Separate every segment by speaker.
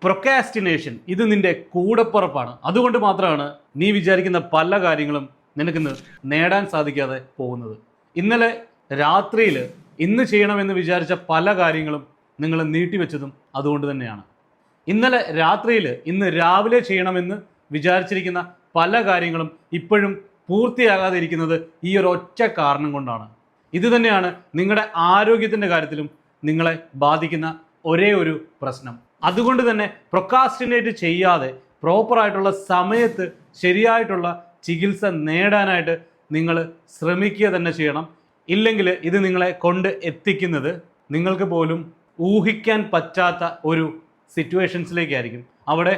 Speaker 1: Procrastination ഇത് നിന്റെ കൂടപ്പുറപ്പാണ്. അതുകൊണ്ട് മാത്രമാണ് നീ വിചാരിക്കുന്ന പല കാര്യങ്ങളും നിനക്കിന്ന് നേടാൻ സാധിക്കാതെ പോകുന്നത്. ഇന്നലെ രാത്രിയിൽ ഇന്ന് ചെയ്യണമെന്ന് വിചാരിച്ച പല കാര്യങ്ങളും നിങ്ങൾ നീട്ടിവെച്ചതും അതുകൊണ്ട് തന്നെയാണ്. ഇന്നലെ രാത്രിയിൽ ഇന്ന് രാവിലെ ചെയ്യണമെന്ന് വിചാരിച്ചിരിക്കുന്ന പല കാര്യങ്ങളും ഇപ്പോഴും പൂർത്തിയാകാതെ ഇരിക്കുന്നത് ഈ ഒരു ഒറ്റ കാരണം കൊണ്ടാണ്. ഇത് തന്നെയാണ് നിങ്ങളുടെ ആരോഗ്യത്തിൻ്റെ കാര്യത്തിലും നിങ്ങളെ ബാധിക്കുന്ന ഒരേ ഒരു പ്രശ്നം. അതുകൊണ്ട് തന്നെ പ്രൊക്കാസ്റ്റിനേറ്റ് ചെയ്യാതെ പ്രോപ്പറായിട്ടുള്ള സമയത്ത് ശരിയായിട്ടുള്ള ചികിത്സ നേടാനായിട്ട് നിങ്ങൾ ശ്രമിക്കുക തന്നെ ചെയ്യണം. ഇല്ലെങ്കിൽ ഇത് നിങ്ങളെ കൊണ്ട് എത്തിക്കുന്നത് നിങ്ങൾക്ക് പോലും ഊഹിക്കാൻ പറ്റാത്ത ഒരു സിറ്റുവേഷൻസിലേക്കായിരിക്കും. അവിടെ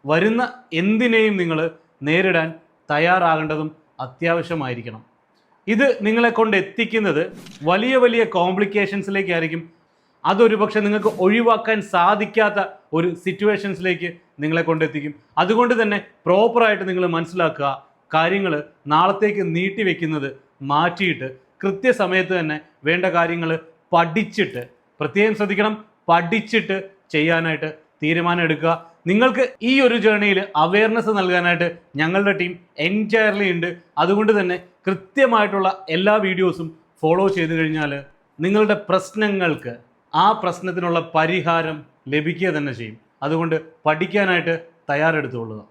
Speaker 1: വരുന്ന എന്തിനേയും നിങ്ങൾ നേരിടാൻ തയ്യാറാകേണ്ടതും അത്യാവശ്യമായിരിക്കണം. ഇത് നിങ്ങളെ കൊണ്ട് എത്തിക്കുന്നത് വലിയ വലിയ കോംപ്ലിക്കേഷൻസിലേക്കായിരിക്കും. അതൊരു പക്ഷെ നിങ്ങൾക്ക് ഒഴിവാക്കാൻ സാധിക്കാത്ത ഒരു സിറ്റുവേഷൻസിലേക്ക് നിങ്ങളെ കൊണ്ടെത്തിക്കും. അതുകൊണ്ട് തന്നെ പ്രോപ്പറായിട്ട് നിങ്ങൾ മനസ്സിലാക്കുക, കാര്യങ്ങൾ നാളത്തേക്ക് നീട്ടിവെക്കുന്നത് മാറ്റിയിട്ട് കൃത്യസമയത്ത് തന്നെ വേണ്ട കാര്യങ്ങൾ പഠിച്ചിട്ട്, പ്രത്യേകം ശ്രദ്ധിക്കണം, പഠിച്ചിട്ട് ചെയ്യാനായിട്ട് തീരുമാനം എടുക്കുക. നിങ്ങൾക്ക് ഈ ഒരു ജേർണിയിൽ അവയർനെസ് നൽകാനായിട്ട് ഞങ്ങളുടെ ടീം എൻറ്റയർലി ഉണ്ട്. അതുകൊണ്ട് തന്നെ കൃത്യമായിട്ടുള്ള എല്ലാ വീഡിയോസും ഫോളോ ചെയ്ത് കഴിഞ്ഞാൽ നിങ്ങളുടെ പ്രശ്നങ്ങൾക്ക് ആ പ്രശ്നത്തിനുള്ള പരിഹാരം ലഭിക്കുക തന്നെ ചെയ്യും. അതുകൊണ്ട് പഠിക്കാനായിട്ട് തയ്യാറെടുത്തുകൊള്ളുക.